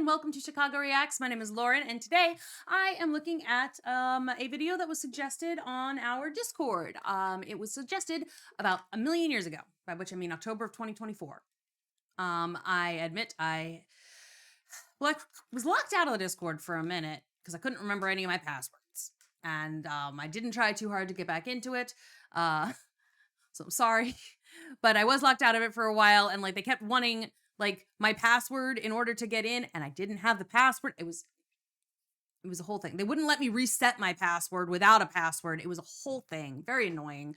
and welcome to Chicago Reacts. My name is Lauren, and today I am looking at a video that was suggested on our Discord. It was suggested about a million years ago, by which I mean October of 2024. I admit I was locked out of the Discord for a minute because I couldn't remember any of my passwords, and I didn't try too hard to get back into it. So I'm sorry, but I was locked out of it for a while, and like they kept wanting like my password in order to get in, and I didn't have the password. It was a whole thing. They wouldn't let me reset my password without a password. It was a whole thing. Very annoying.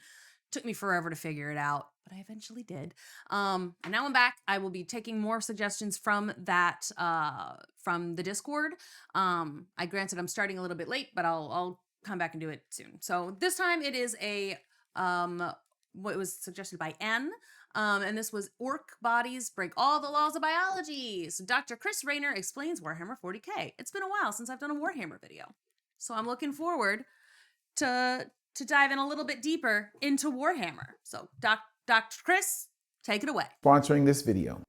Took me forever to figure it out, but I eventually did. And now I'm back. I will be taking more suggestions from that from the Discord. Granted I'm starting a little bit late, but I'll come back and do it soon. So this time it is a what was suggested by N. And this was ORK bodies break all the laws of biology. So Dr. Chris Raynor explains Warhammer 40k. It's been a while since I've done a Warhammer video, so I'm looking forward to dive in a little bit deeper into Warhammer. So Dr. Chris, take it away. Sponsoring this video.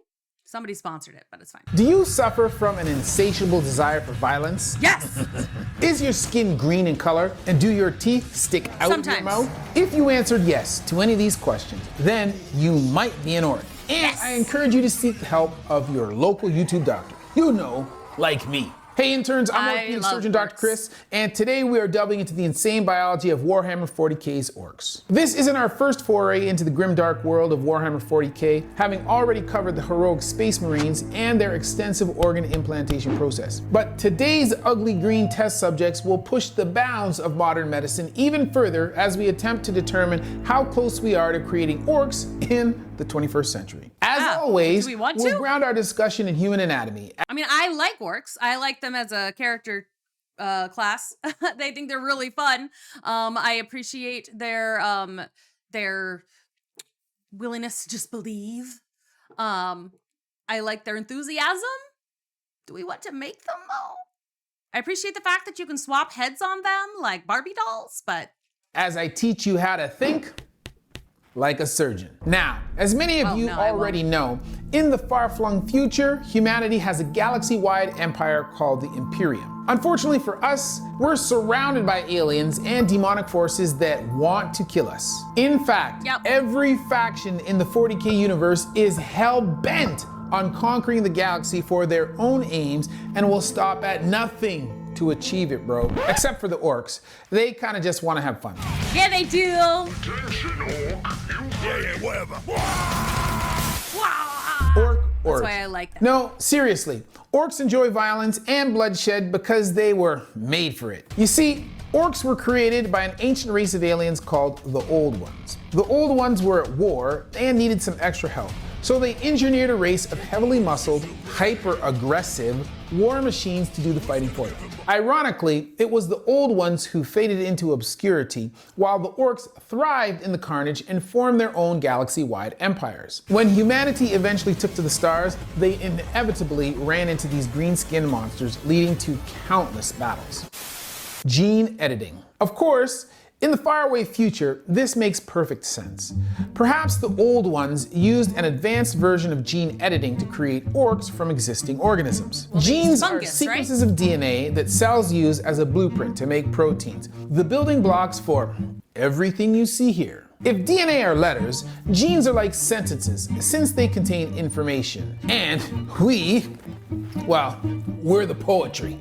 Somebody sponsored it, but it's fine. Do you suffer from an insatiable desire for violence? Yes! Is your skin green in color, and do your teeth stick out of your mouth? If you answered yes to any of these questions, then you might be an ORC. And yes! I encourage you to seek the help of your local YouTube doctor. You know, like me. Hey interns, I'm Orthopedic Surgeon Dr. Chris, and today we are delving into the insane biology of Warhammer 40k's orcs. This isn't our first foray into the grimdark world of Warhammer 40k, having already covered the heroic Space Marines and their extensive organ implantation process. But today's ugly green test subjects will push the bounds of modern medicine even further as we attempt to determine how close we are to creating orcs in the 21st century. As always, we'll ground our discussion in human anatomy. I mean, I like orcs. I like them as a character class. They think they're really fun. I appreciate their willingness to just believe. I like their enthusiasm. Do we want to make them though? I appreciate the fact that you can swap heads on them like Barbie dolls, but as I teach you how to think like a surgeon. Now, as many of you already know, in the far-flung future, humanity has a galaxy-wide empire called the Imperium. Unfortunately for us, we're surrounded by aliens and demonic forces that want to kill us. In fact, every faction in the 40k universe is hell-bent on conquering the galaxy for their own aims and will stop at nothing to achieve it, bro. Except for the orcs. They kind of just want to have fun. Yeah, they do. Attention, orc. Yeah, whatever. Orc. That's why I like that. No, seriously. Orcs enjoy violence and bloodshed because they were made for it. You see, orcs were created by an ancient race of aliens called the Old Ones. The Old Ones were at war and needed some extra help. So they engineered a race of heavily muscled, hyper-aggressive war machines to do the fighting for them. Ironically, it was the Old Ones who faded into obscurity, while the orcs thrived in the carnage and formed their own galaxy-wide empires. When humanity eventually took to the stars, they inevitably ran into these green-skinned monsters, leading to countless battles. Gene editing. Of course, in the faraway future, this makes perfect sense. Perhaps the Old Ones used an advanced version of gene editing to create orcs from existing organisms. Genes are sequences of DNA that cells use as a blueprint to make proteins, the building blocks for everything you see here. If DNA are letters, genes are like sentences, since they contain information. And we're the poetry.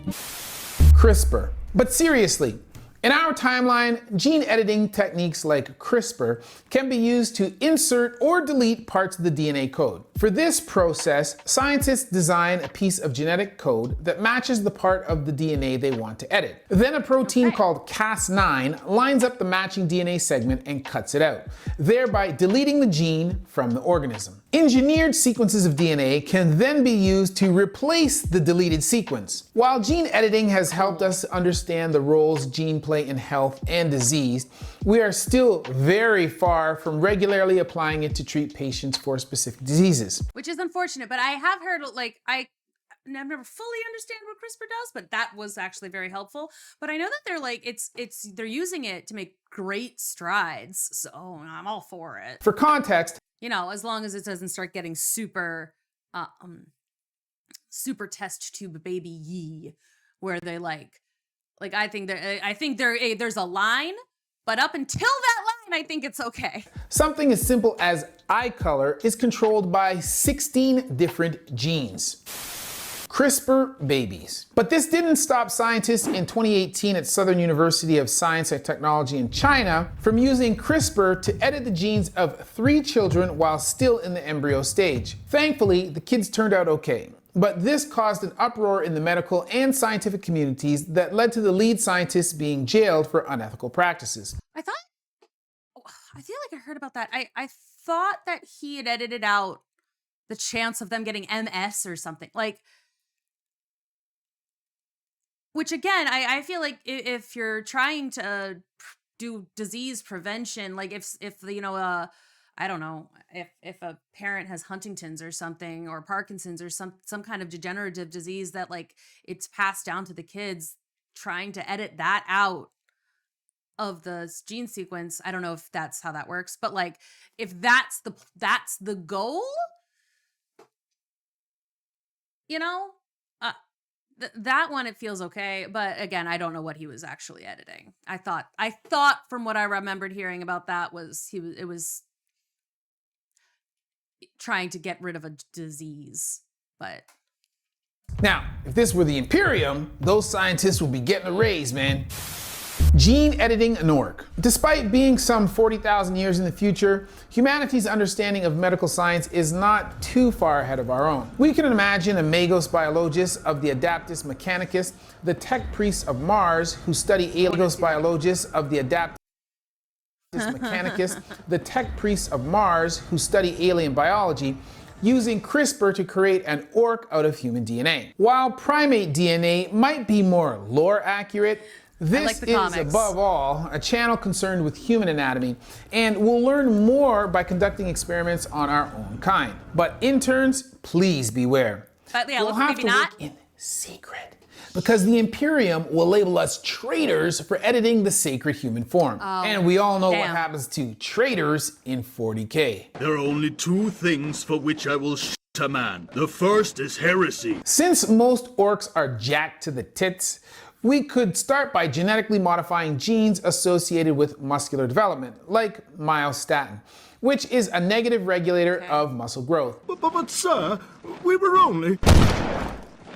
CRISPR. But seriously, in our timeline, gene editing techniques like CRISPR can be used to insert or delete parts of the DNA code. For this process, scientists design a piece of genetic code that matches the part of the DNA they want to edit. Then a protein called Cas9 lines up the matching DNA segment and cuts it out, thereby deleting the gene from the organism. Engineered sequences of DNA can then be used to replace the deleted sequence. While gene editing has helped us understand the roles genes play in health and disease, we are still very far from regularly applying it to treat patients for specific diseases. Which is unfortunate, but I have heard, like, I've never fully understand what CRISPR does, but that was actually very helpful. But I know that they're like, they're using it to make great strides, so I'm all for it. For context, you know, as long as it doesn't start getting super super test tube baby Yi, where they I think there's a line, but up until that line, I think it's okay. Something as simple as eye color is controlled by 16 different genes. CRISPR babies. But this didn't stop scientists in 2018 at Southern University of Science and Technology in China from using CRISPR to edit the genes of 3 children while still in the embryo stage. Thankfully, the kids turned out okay. But this caused an uproar in the medical and scientific communities that led to the lead scientists being jailed for unethical practices. I feel like I heard about that. I thought that he had edited out the chance of them getting MS or something. Which again, I feel like if you're trying to do disease prevention, like if I don't know, if a parent has Huntington's or something, or Parkinson's or some kind of degenerative disease that like it's passed down to the kids, trying to edit that out of the gene sequence. I don't know if that's how that works, but like if that's the goal, that one, it feels okay. But again, I don't know what he was actually editing. I thought from what I remembered hearing about that it was trying to get rid of a disease. But now, if this were the Imperium, those scientists would be getting a raise, man. Gene editing an ORC. Despite being some 40,000 years in the future, humanity's understanding of medical science is not too far ahead of our own. We can imagine a Magos biologist of the Adaptus Mechanicus, the tech priests of Mars who study Magos biologists of the Adaptus Mechanicus, the tech priests of Mars who study alien biology, using CRISPR to create an ORC out of human DNA. While primate DNA might be more lore accurate, this is, above all, a channel concerned with human anatomy, and we'll learn more by conducting experiments on our own kind. But interns, please beware. But yeah, we'll have to work in secret, because the Imperium will label us traitors for editing the sacred human form. And we all know what happens to traitors in 40K. There are only 2 things for which I will shoot a man. The first is heresy. Since most orcs are jacked to the tits, we could start by genetically modifying genes associated with muscular development, like myostatin, which is a negative regulator of muscle growth. But sir, we were only...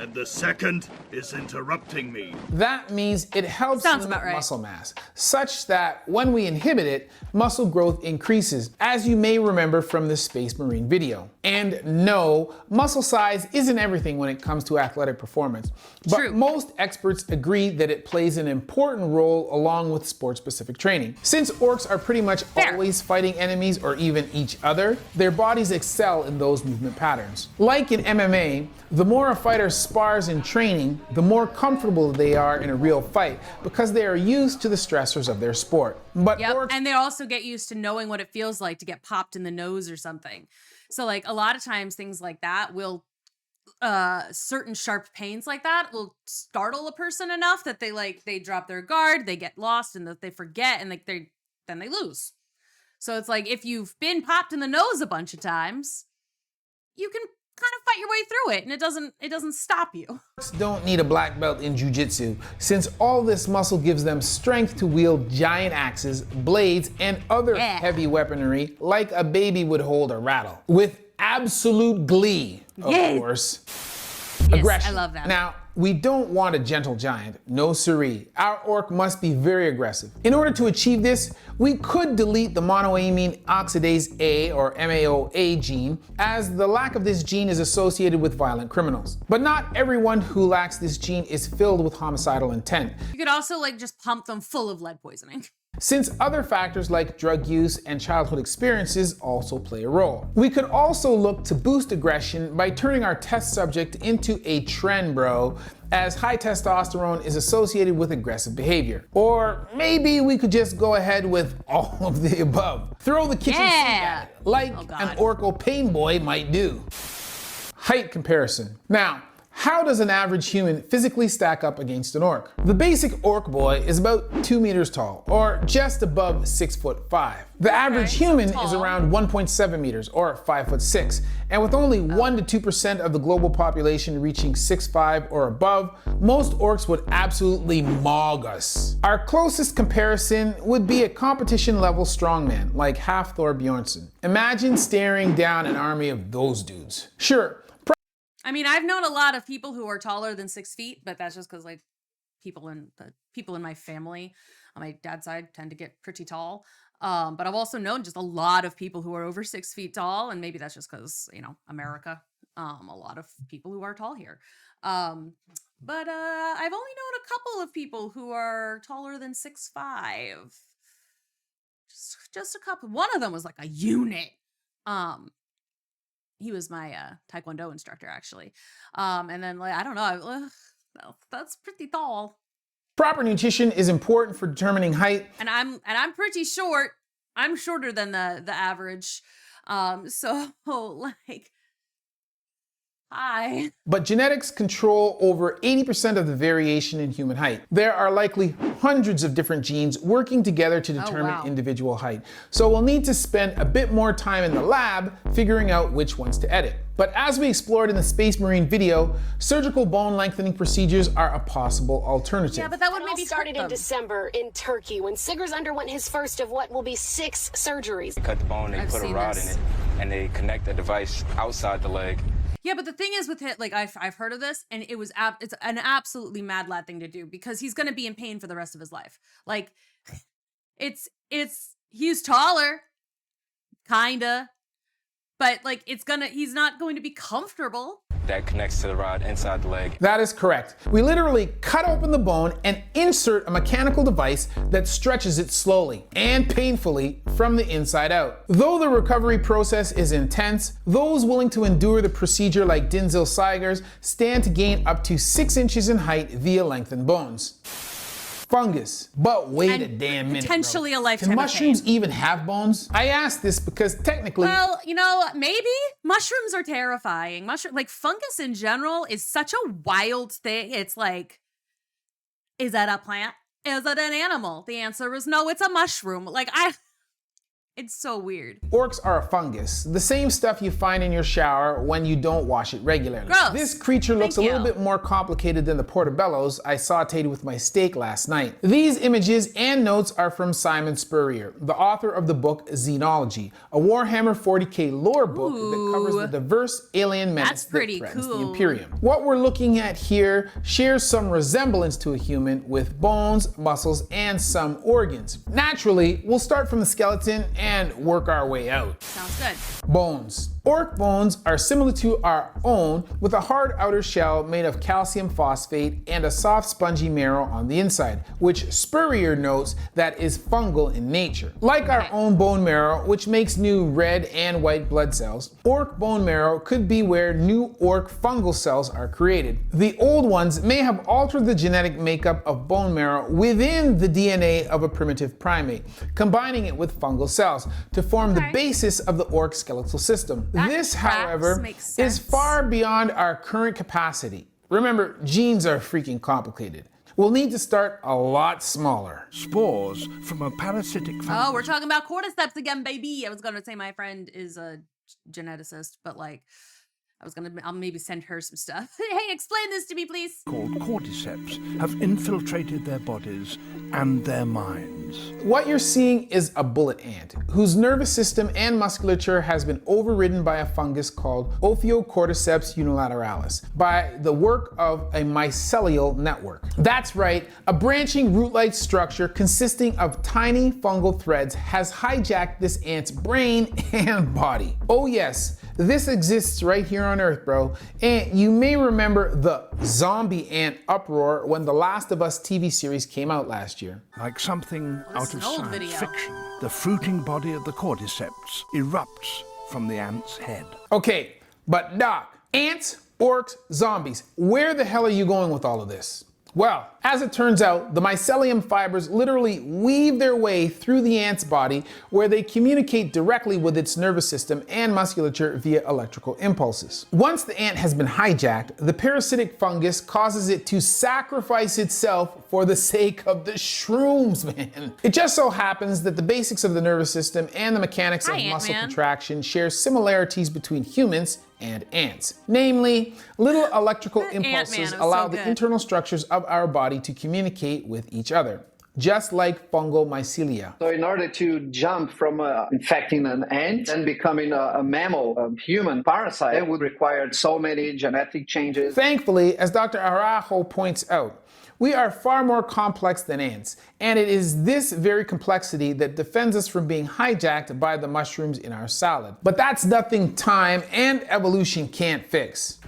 And the second is interrupting me. That means it helps limit muscle mass, such that when we inhibit it, muscle growth increases, as you may remember from the Space Marine video. And no, muscle size isn't everything when it comes to athletic performance. But most experts agree that it plays an important role along with sport-specific training. Since orcs are pretty much always fighting enemies or even each other, their bodies excel in those movement patterns. Like in MMA, the more a fighter spars in training, the more comfortable they are in a real fight because they are used to the stressors of their sport. But and they also get used to knowing what it feels like to get popped in the nose or something. So like a lot of times things like that will certain sharp pains like that will startle a person enough that they drop their guard, they get lost, and that they forget, and then they lose. So it's like if you've been popped in the nose a bunch of times, you can kind of fight your way through it, and it doesn't stop you. Orcs don't need a black belt in jiu-jitsu, since all this muscle gives them strength to wield giant axes, blades, and other heavy weaponry like a baby would hold a rattle. With absolute glee, of course. Aggression. I love that. Now, we don't want a gentle giant, no siree. Our orc must be very aggressive. In order to achieve this, we could delete the monoamine oxidase A, or MAOA gene, as the lack of this gene is associated with violent criminals. But not everyone who lacks this gene is filled with homicidal intent. You could also just pump them full of lead poisoning. Since other factors like drug use and childhood experiences also play a role. We could also look to boost aggression by turning our test subject into a trend bro, as high testosterone is associated with aggressive behavior. Or maybe we could just go ahead with all of the above. Throw the kitchen sink at it, like an Orko pain boy might do. Height comparison. Now, How does an average human physically stack up against an orc? The basic orc boy is about 2 meters tall, or just above 6'5". The average human is around 1.7 meters, or 5'6", and with only 1 to 2% of the global population reaching 6'5" or above, most orcs would absolutely maug us. Our closest comparison would be a competition-level strongman, like Thor Bjornsson. Imagine staring down an army of those dudes. Sure. I mean, I've known a lot of people who are taller than 6 feet, but that's just because like people in my family on my dad's side tend to get pretty tall. But I've also known just a lot of people who are over 6 feet tall, and maybe that's just because, you know, America, a lot of people who are tall here. But I've only known a couple of people who are taller than 6'5". Just a couple. One of them was like a unit. He was my Taekwondo instructor, actually. And then, like, I don't know, that's pretty tall. Proper nutrition is important for determining height. And I'm pretty short. I'm shorter than the average. So like, hi. But genetics control over 80% of the variation in human height. There are likely hundreds of different genes working together to determine individual height. So we'll need to spend a bit more time in the lab figuring out which ones to edit. But as we explored in the Space Marine video, surgical bone lengthening procedures are a possible alternative. Yeah, but that would maybe started in December in Turkey when Sigurds underwent his first of what will be 6 surgeries. They cut the bone, they put a rod in it, and they connect a device outside the leg. Yeah, but the thing is with it, like I've heard of this, and it's an absolutely mad lad thing to do because he's gonna be in pain for the rest of his life. Like, he's taller, kinda, but like he's not going to be comfortable. That connects to the rod inside the leg. That is correct. We literally cut open the bone and insert a mechanical device that stretches it slowly and painfully from the inside out. Though the recovery process is intense, those willing to endure the procedure like Dinzel Sigers stand to gain up to 6 inches in height via lengthened bones. Fungus. But wait a damn minute. Potentially bro. a lifetime. Can mushrooms even have bones? I asked this because technically. Well, you know, maybe mushrooms are terrifying. Like fungus in general is such a wild thing. It's like, is that a plant? Is it an animal? The answer is no, it's a mushroom. Like it's so weird. Orcs are a fungus, the same stuff you find in your shower when you don't wash it regularly. Gross. This creature looks a little bit more complicated than the portobellos I sauteed with my steak last night. These images and notes are from Simon Spurrier, the author of the book Xenology, a Warhammer 40k lore book that covers the diverse alien menace that threatens the Imperium. What we're looking at here shares some resemblance to a human with bones, muscles, and some organs. Naturally, we'll start from the skeleton and work our way out. Sounds good. Bones. Orc bones are similar to our own, with a hard outer shell made of calcium phosphate and a soft spongy marrow on the inside, which Spurrier notes that is fungal in nature. Like our own bone marrow, which makes new red and white blood cells, orc bone marrow could be where new orc fungal cells are created. The old ones may have altered the genetic makeup of bone marrow within the DNA of a primitive primate, combining it with fungal cells to form the basis of the orc skeletal system. This, however, is far beyond our current capacity. Remember, genes are freaking complicated. We'll need to start a lot smaller. Spores from a parasitic fungus. Oh, we're talking about cordyceps again, baby. I was going to say my friend is a geneticist, but like, I'll maybe send her some stuff. Hey, explain this to me, please. Called cordyceps have infiltrated their bodies and their minds. What you're seeing is a bullet ant, whose nervous system and musculature has been overridden by a fungus called Ophiocordyceps unilateralis by the work of a mycelial network. That's right, a branching root-like structure consisting of tiny fungal threads has hijacked this ant's brain and body. Oh yes, this exists right here on Earth, bro. And you may remember the zombie ant uproar when The Last of Us TV series came out last year. Like something out of science fiction, the fruiting body of the cordyceps erupts from the ant's head. Okay, but Doc, ants, orcs, zombies, where the hell are you going with all of this? Well, as it turns out, the mycelium fibers literally weave their way through the ant's body where they communicate directly with its nervous system and musculature via electrical impulses. Once the ant has been hijacked, the parasitic fungus causes it to sacrifice itself for the sake of the shrooms, man. It just so happens that the basics of the nervous system and the mechanics of muscle contraction share similarities between humans and ants. Namely, little electrical impulses allow the internal structures of our body to communicate with each other, just like fungal mycelia. So in order to jump from infecting an ant and becoming a mammal, a human parasite, it would require so many genetic changes. Thankfully, as Dr. Araujo points out, we are far more complex than ants, and it is this very complexity that defends us from being hijacked by the mushrooms in our salad. But that's nothing time and evolution can't fix.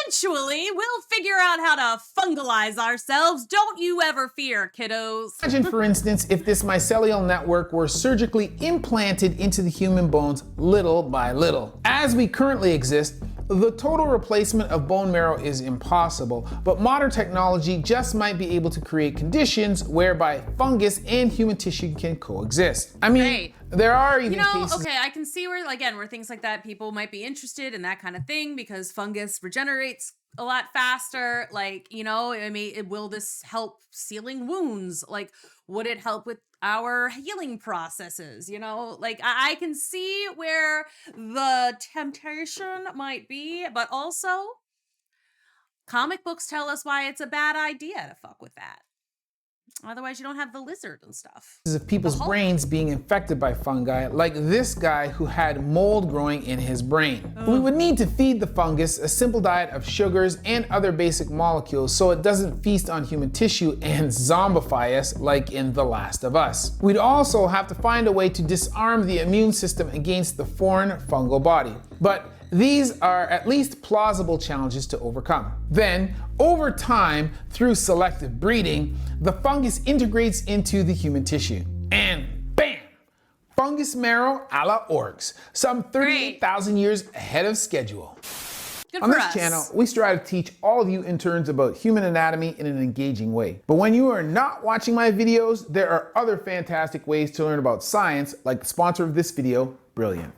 Eventually, we'll figure out how to fungalize ourselves. Don't you ever fear, kiddos. Imagine, for instance, if this mycelial network were surgically implanted into the human bones little by little. As we currently exist, the total replacement of bone marrow is impossible, but modern technology just might be able to create conditions whereby fungus and human tissue can coexist. I mean, there are even cases. Okay, I can see where things like that people might be interested in that kind of thing because fungus regenerates a lot faster. Like, I mean, will this help sealing wounds? Like, would it help with our healing processes? Like I can see where the temptation might be, but also comic books tell us why it's a bad idea to fuck with that. Otherwise, you don't have the lizard and stuff. Of people's brains being infected by fungi, like this guy who had mold growing in his brain. We would need to feed the fungus a simple diet of sugars and other basic molecules so it doesn't feast on human tissue and zombify us like in The Last of Us. We'd also have to find a way to disarm the immune system against the foreign fungal body. But these are at least plausible challenges to overcome. Then, over time, through selective breeding, the fungus integrates into the human tissue. And bam! Fungus marrow a la ORCS, some 38,000 years ahead of schedule. On this channel, we strive to teach all of you interns about human anatomy in an engaging way. But when you are not watching my videos, there are other fantastic ways to learn about science, like the sponsor of this video, Brilliant.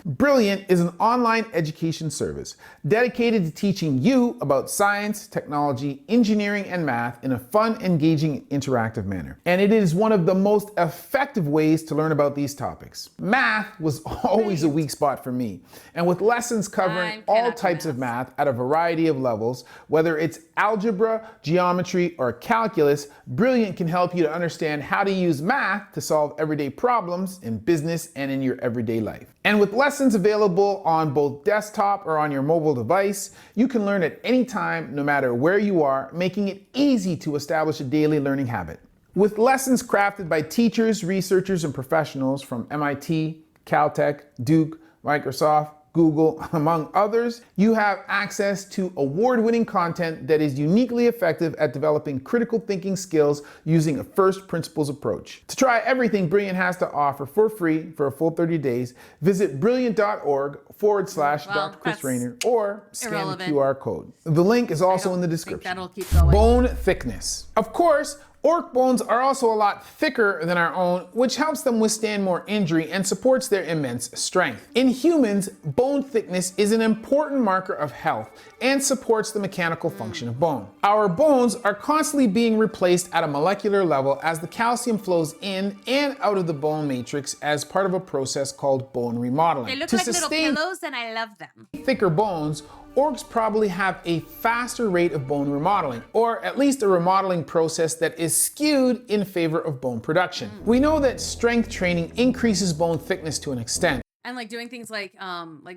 Brilliant is an online education service dedicated to teaching you about science, technology, engineering, and math in a fun, engaging, interactive manner. And it is one of the most effective ways to learn about these topics. Math was always a weak spot for me. And with lessons covering all types of math at a variety of levels, whether it's algebra, geometry, or calculus, Brilliant can help you to understand how to use math to solve everyday problems in business and in your everyday life. And with lessons available on both desktop or on your mobile device, you can learn at any time, no matter where you are, making it easy to establish a daily learning habit. With lessons crafted by teachers, researchers, and professionals from MIT, Caltech, Duke, Microsoft, Google, among others, you have access to award-winning content that is uniquely effective at developing critical thinking skills using a first principles approach. To try everything Brilliant has to offer for free for a full 30 days, visit brilliant.org/Dr. Chris Raynor or scan the QR code. The link is also in the description. That'll keep going. Bone thickness. Of course, orc bones are also a lot thicker than our own, which helps them withstand more injury and supports their immense strength. In humans, bone thickness is an important marker of health and supports the mechanical function of bone. Our bones are constantly being replaced at a molecular level as the calcium flows in and out of the bone matrix as part of a process called bone remodeling. They look like little pillows and I love them. Thicker bones, orcs probably have a faster rate of bone remodeling, or at least a remodeling process that is skewed in favor of bone production. We know that strength training increases bone thickness to an extent. And like doing things like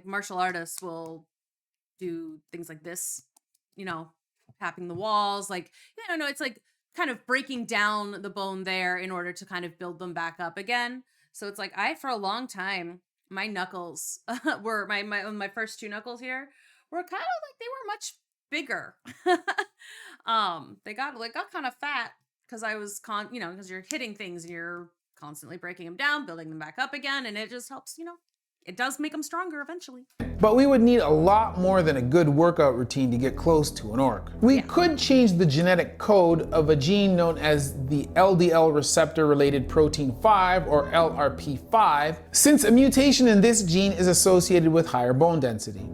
martial artists will do things like this, tapping the walls, it's like kind of breaking down the bone there in order to kind of build them back up again. So it's like for a long time, my knuckles were my first two knuckles here were kind of like they were much bigger. They got kind of fat because I was because you're hitting things and you're constantly breaking them down, building them back up again, and it just helps, it does make them stronger eventually. But we would need a lot more than a good workout routine to get close to an orc. We could change the genetic code of a gene known as the LDL receptor related protein 5 or LRP5, since a mutation in this gene is associated with higher bone density.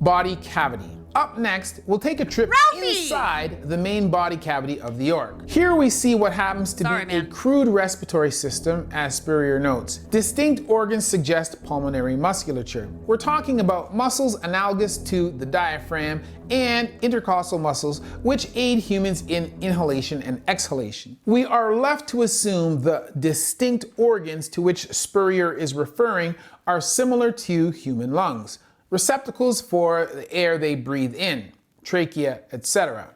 Body cavity. Up next, we'll take a trip inside the main body cavity of the orc. Here we see what happens to be a crude respiratory system, as Spurrier notes. Distinct organs suggest pulmonary musculature. We're talking about muscles analogous to the diaphragm and intercostal muscles, which aid humans in inhalation and exhalation. We are left to assume the distinct organs to which Spurrier is referring are similar to human lungs, receptacles for the air they breathe in, trachea, etc.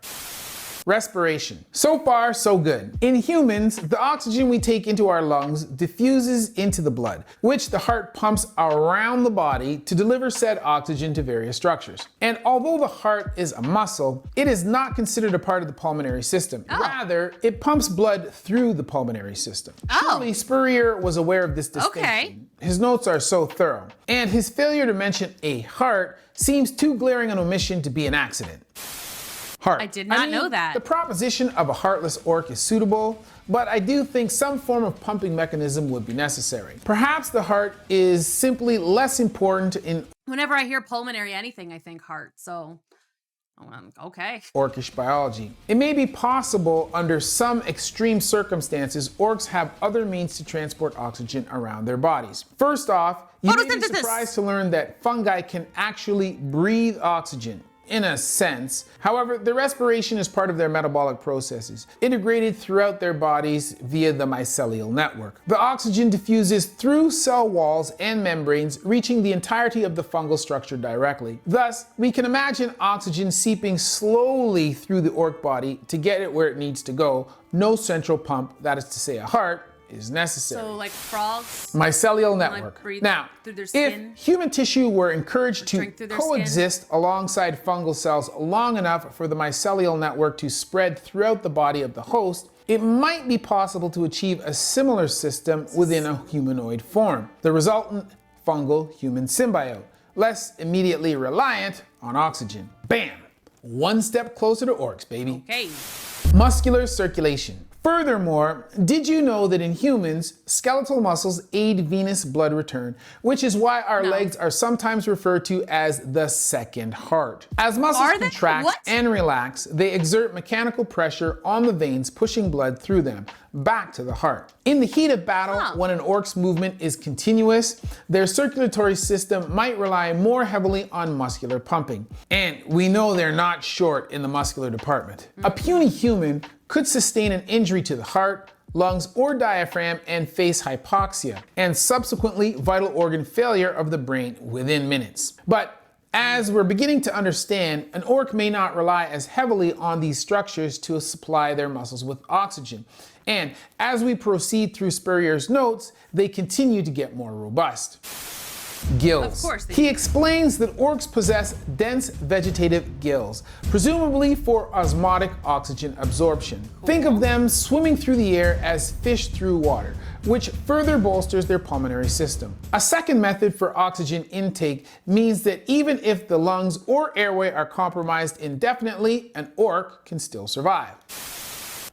Respiration. So far, so good. In humans, the oxygen we take into our lungs diffuses into the blood, which the heart pumps around the body to deliver said oxygen to various structures. And although the heart is a muscle, it is not considered a part of the pulmonary system. Rather, it pumps blood through the pulmonary system. Surely Spurrier was aware of this distinction. His notes are so thorough, and his failure to mention a heart seems too glaring an omission to be an accident. Heart. I did not know that. The proposition of a heartless orc is suitable, but I do think some form of pumping mechanism would be necessary. Perhaps the heart is simply less important in Whenever I hear pulmonary anything, I think heart, so okay. Orcish biology. It may be possible under some extreme circumstances, orcs have other means to transport oxygen around their bodies. First off, you may be surprised to learn that fungi can actually breathe oxygen. In a sense. However, the respiration is part of their metabolic processes, integrated throughout their bodies via the mycelial network. The oxygen diffuses through cell walls and membranes, reaching the entirety of the fungal structure directly. Thus, we can imagine oxygen seeping slowly through the orc body to get it where it needs to go. No central pump, that is to say a heart, is necessary. So like frogs? Mycelial network. Now, if human tissue were encouraged to coexist alongside fungal cells long enough for the mycelial network to spread throughout the body of the host, it might be possible to achieve a similar system within a humanoid form. The resultant fungal-human symbiote, less immediately reliant on oxygen. Bam! One step closer to orcs, baby. Okay. Muscular circulation. Furthermore, did you know that in humans, skeletal muscles aid venous blood return, which is why our legs are sometimes referred to as the second heart. As muscles contract and relax, they exert mechanical pressure on the veins, pushing blood through them back to the heart. In the heat of battle, when an orc's movement is continuous, their circulatory system might rely more heavily on muscular pumping. And we know they're not short in the muscular department. A puny human could sustain an injury to the heart, lungs, or diaphragm and face hypoxia, and subsequently vital organ failure of the brain within minutes. But as we're beginning to understand, an orc may not rely as heavily on these structures to supply their muscles with oxygen. And as we proceed through Spurrier's notes, they continue to get more robust. Gills. Of course He explains that orcs possess dense vegetative gills, presumably for osmotic oxygen absorption. Think of them swimming through the air as fish through water, which further bolsters their pulmonary system. A second method for oxygen intake means that even if the lungs or airway are compromised indefinitely, an orc can still survive.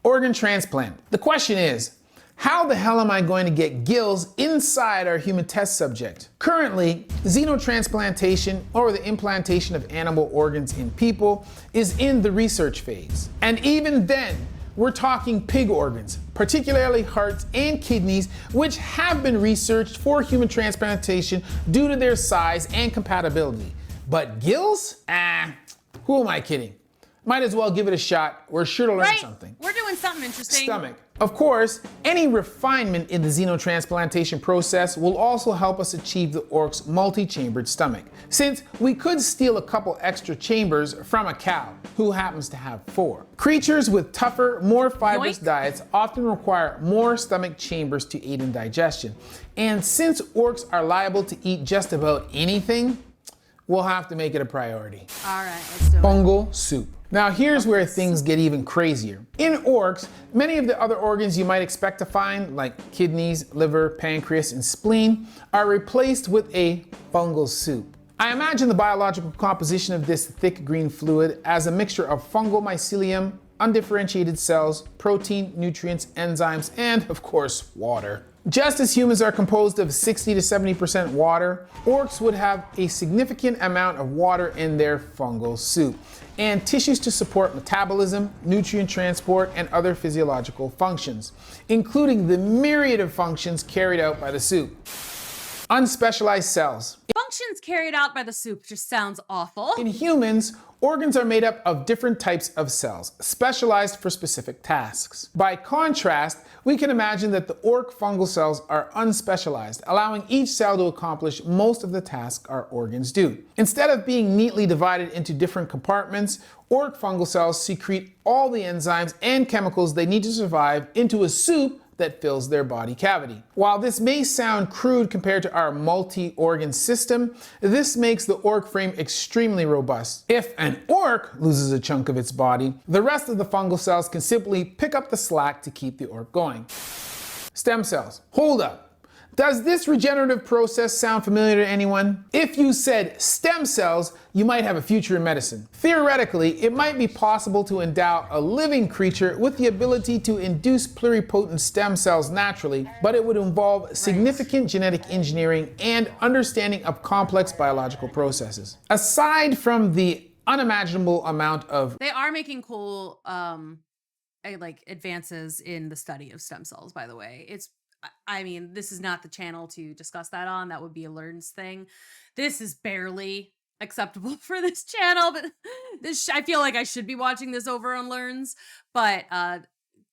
Organ transplant. The question is, how the hell am I going to get gills inside our human test subject? Currently, xenotransplantation, or the implantation of animal organs in people, is in the research phase. And even then, we're talking pig organs, particularly hearts and kidneys, which have been researched for human transplantation due to their size and compatibility. But gills? Who am I kidding? Might as well give it a shot. We're sure to learn something. We're doing something interesting. Stomach. Of course, any refinement in the xenotransplantation process will also help us achieve the orc's multi-chambered stomach, since we could steal a couple extra chambers from a cow, who happens to have 4. Creatures with tougher, more fibrous diets often require more stomach chambers to aid in digestion. And since orcs are liable to eat just about anything, we'll have to make it a priority. All right, let's do it. Fungal soup. Now here's where things get even crazier. In ORCS, many of the other organs you might expect to find, like kidneys, liver, pancreas, and spleen, are replaced with a fungal soup. I imagine the biological composition of this thick green fluid as a mixture of fungal mycelium, undifferentiated cells, protein, nutrients, enzymes, and of course, water. Just as humans are composed of 60 to 70% water, ORCS would have a significant amount of water in their fungal soup, and tissues to support metabolism, nutrient transport, and other physiological functions, including the myriad of functions carried out by the soup. Unspecialized cells. Functions carried out by the soup just sounds awful. In humans, organs are made up of different types of cells, specialized for specific tasks. By contrast, we can imagine that the ORK fungal cells are unspecialized, allowing each cell to accomplish most of the tasks our organs do. Instead of being neatly divided into different compartments, ORK fungal cells secrete all the enzymes and chemicals they need to survive into a soup that fills their body cavity. While this may sound crude compared to our multi-organ system, this makes the ORK frame extremely robust. If an ORK loses a chunk of its body, the rest of the fungal cells can simply pick up the slack to keep the ORK going. Stem cells. Hold up. Does this regenerative process sound familiar to anyone? If you said stem cells, you might have a future in medicine. Theoretically, it might be possible to endow a living creature with the ability to induce pluripotent stem cells naturally, but it would involve significant genetic engineering and understanding of complex biological processes. Aside from the unimaginable amount of... They are making cool advances in the study of stem cells, by the way. I mean, this is not the channel to discuss that on. That would be a Learns thing. This is barely acceptable for this channel, but I feel like I should be watching this over on Learns. But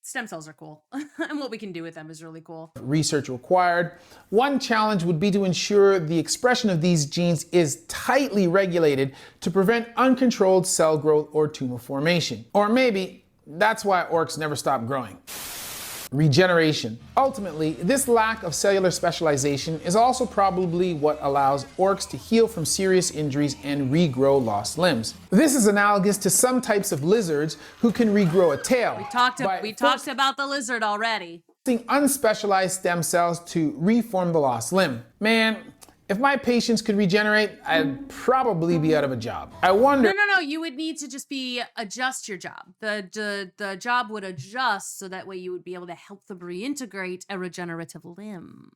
stem cells are cool, and what we can do with them is really cool. Research required. One challenge would be to ensure the expression of these genes is tightly regulated to prevent uncontrolled cell growth or tumor formation. Or maybe that's why ORCs never stop growing. Regeneration. Ultimately, this lack of cellular specialization is also probably what allows ORCs to heal from serious injuries and regrow lost limbs. This is analogous to some types of lizards who can regrow a tail. We talked about the lizard already. Using unspecialized stem cells to reform the lost limb. Man, if my patients could regenerate, I'd probably be out of a job. I wonder... No, you would need to just adjust your job. The job would adjust so that way you would be able to help them reintegrate a regenerative limb.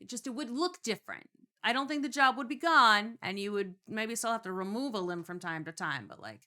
It would look different. I don't think the job would be gone, and you would maybe still have to remove a limb from time to time, but like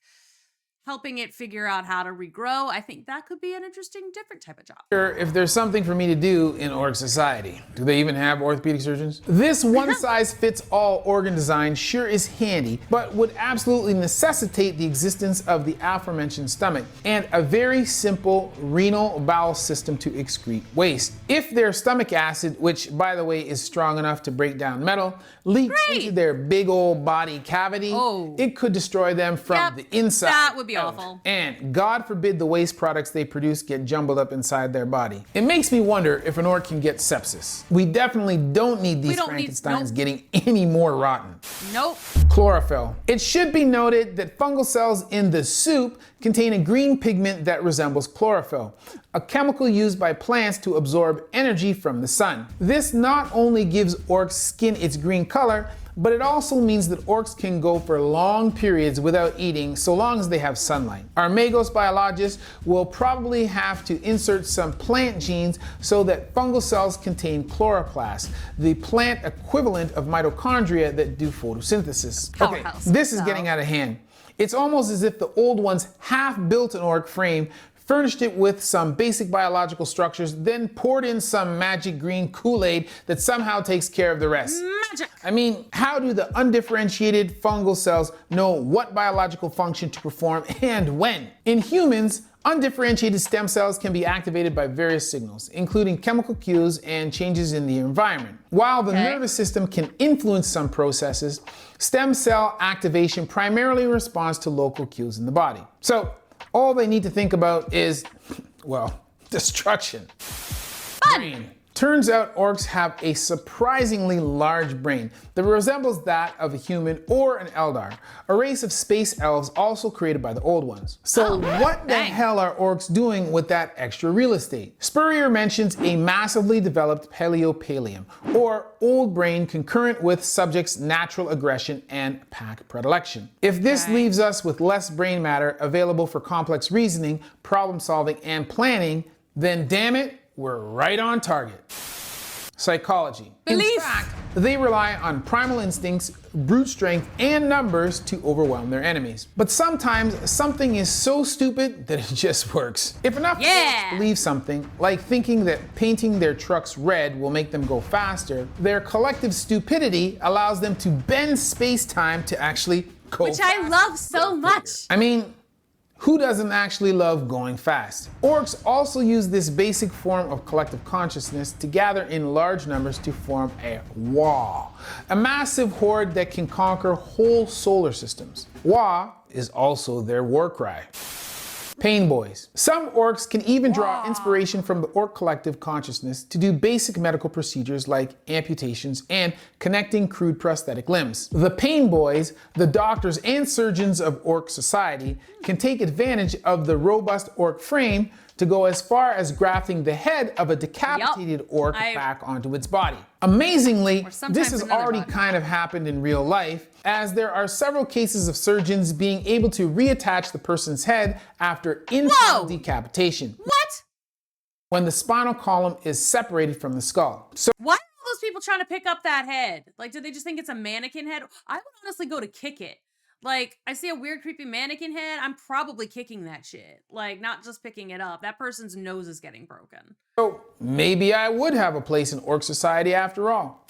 helping it figure out how to regrow, I think that could be an interesting, different type of job. If there's something for me to do in org society. Do they even have orthopedic surgeons? This one-size-fits-all organ design sure is handy, but would absolutely necessitate the existence of the aforementioned stomach and a very simple renal bowel system to excrete waste. If their stomach acid, which by the way is strong enough to break down metal, leaks into their big old body cavity, it could destroy them from the inside. That would be awful. And God forbid the waste products they produce get jumbled up inside their body. It makes me wonder if an orc can get sepsis. We definitely don't need these Frankensteins getting any more rotten. Nope. Chlorophyll. It should be noted that fungal cells in the soup contain a green pigment that resembles chlorophyll, a chemical used by plants to absorb energy from the sun. This not only gives orcs' skin its green color, but it also means that orcs can go for long periods without eating so long as they have sunlight. Our Magos biologists will probably have to insert some plant genes so that fungal cells contain chloroplasts, the plant equivalent of mitochondria that do photosynthesis. Okay, this is getting out of hand. It's almost as if the old ones half built an orc frame, furnished it with some basic biological structures, then poured in some magic green Kool-Aid that somehow takes care of the rest. Magic! I mean, how do the undifferentiated fungal cells know what biological function to perform and when? In humans, undifferentiated stem cells can be activated by various signals, including chemical cues and changes in the environment. While the nervous system can influence some processes, stem cell activation primarily responds to local cues in the body. So, all they need to think about is, well, destruction. Fun. Brain Turns out orcs have a surprisingly large brain that resembles that of a human or an Eldar, a race of space elves also created by the Old Ones. So what the hell are orcs doing with that extra real estate? Spurrier mentions a massively developed paleopallium, or old brain concurrent with subjects' natural aggression and pack predilection. If this leaves us with less brain matter available for complex reasoning, problem solving, and planning, then damn it, we're right on target. Psychology. In fact, they rely on primal instincts, brute strength, and numbers to overwhelm their enemies. But sometimes something is so stupid that it just works. If enough orcs believe something, like thinking that painting their trucks red will make them go faster, their collective stupidity allows them to bend space-time to actually go Which faster. I love so much. I mean, who doesn't actually love going fast? Orcs also use this basic form of collective consciousness to gather in large numbers to form a wall, a massive horde that can conquer whole solar systems. Wah is also their war cry. Pain boys. Some orcs can even draw inspiration from the orc collective consciousness to do basic medical procedures like amputations and connecting crude prosthetic limbs. The pain boys, the doctors and surgeons of orc society, can take advantage of the robust orc frame to go as far as grafting the head of a decapitated orc back onto its body. Amazingly, this has already kind of happened in real life, as there are several cases of surgeons being able to reattach the person's head after internal decapitation. What? When the spinal column is separated from the skull. So why are all those people trying to pick up that head? Like, do they just think it's a mannequin head? I would honestly go to kick it. Like, I see a weird, creepy mannequin head, I'm probably kicking that shit. Like, not just picking it up. That person's nose is getting broken. So maybe I would have a place in orc society after all.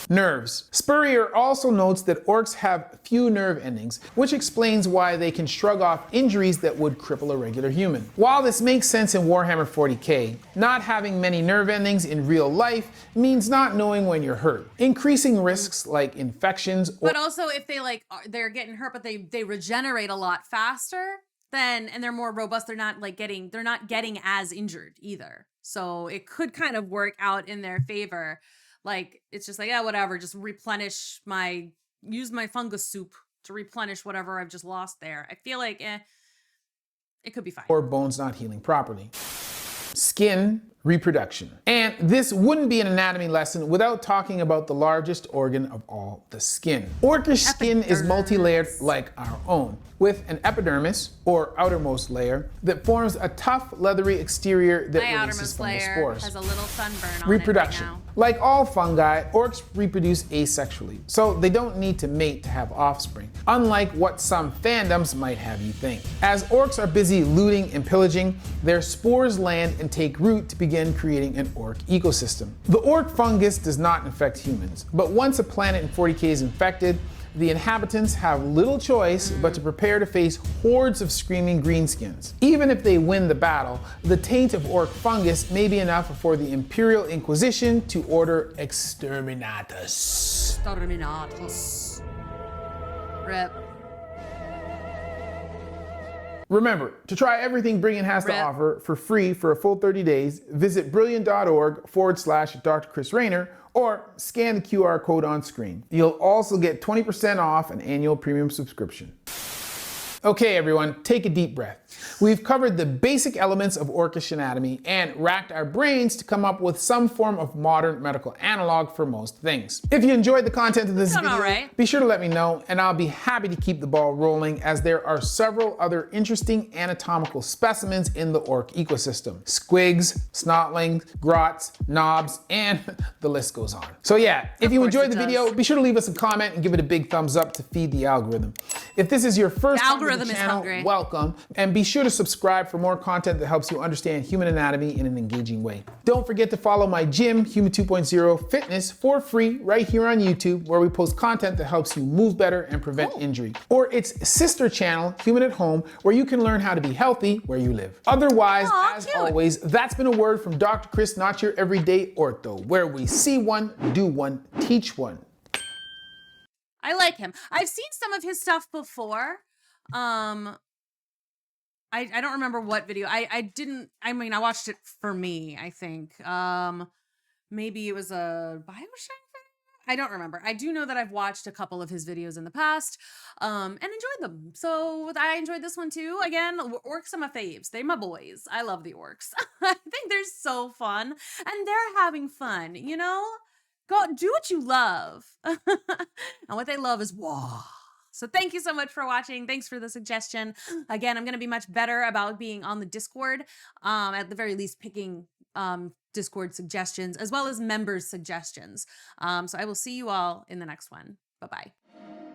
Nerves. Spurrier also notes that orcs have few nerve endings, which explains why they can shrug off injuries that would cripple a regular human. While this makes sense in Warhammer 40k, not having many nerve endings in real life means not knowing when you're hurt, increasing risks like infections. But also, if they they're getting hurt, but they regenerate a lot faster, then and they're more robust. They're not getting as injured either. So it could kind of work out in their favor. Like, it's just like, yeah, whatever, just use my fungus soup to replenish whatever I've just lost there. I feel like, it could be fine. Or bones not healing properly. Skin, reproduction. And this wouldn't be an anatomy lesson without talking about the largest organ of all, the skin. Orcish skin is multi-layered like our own, with an epidermis, or outermost layer, that forms a tough, leathery exterior that releases fungal spores. Has a little sunburn on Reproduction. it right now. Like all fungi, orcs reproduce asexually, so they don't need to mate to have offspring, unlike what some fandoms might have you think. As orcs are busy looting and pillaging, their spores land and take root to begin creating an orc ecosystem. The orc fungus does not infect humans, but once a planet in 40k is infected, the inhabitants have little choice but to prepare to face hordes of screaming greenskins. Even if they win the battle, the taint of orc fungus may be enough for the Imperial Inquisition to order exterminatus. Exterminatus. Rip. Remember, to try everything Brilliant has to offer for free for a full 30 days, visit brilliant.org/Dr. Chris Raynor or scan the QR code on screen. You'll also get 20% off an annual premium subscription. Okay, everyone, take a deep breath. We've covered the basic elements of orcish anatomy and racked our brains to come up with some form of modern medical analog for most things. If you enjoyed the content of this video, be sure to let me know, and I'll be happy to keep the ball rolling, as there are several other interesting anatomical specimens in the orc ecosystem. Squigs, snotlings, grots, knobs, and the list goes on. So yeah, if you enjoyed the video, be sure to leave us a comment and give it a big thumbs up to feed the algorithm. If this is your first time on the channel, welcome, and be sure to subscribe for more content that helps you understand human anatomy in an engaging way. Don't forget to follow my gym, Human 2.0 Fitness, for free right here on YouTube, where we post content that helps you move better and prevent injury. Or its sister channel, Human at Home, where you can learn how to be healthy where you live. Otherwise, as always, that's been a word from Dr. Chris, not your everyday ortho, where we see one, do one, teach one. I like him. I've seen some of his stuff before. I don't remember what video. I watched it for me, I think. maybe it was a Bioshock. I don't remember. I do know that I've watched a couple of his videos in the past and enjoyed them. So I enjoyed this one too. Again, orcs are my faves. They're my boys. I love the orcs. I think they're so fun and they're having fun, you know? Go do what you love. And what they love is war. So thank you so much for watching. Thanks for the suggestion. Again, I'm going to be much better about being on the Discord, at the very least picking Discord suggestions as well as members' suggestions. So I will see you all in the next one. Bye-bye.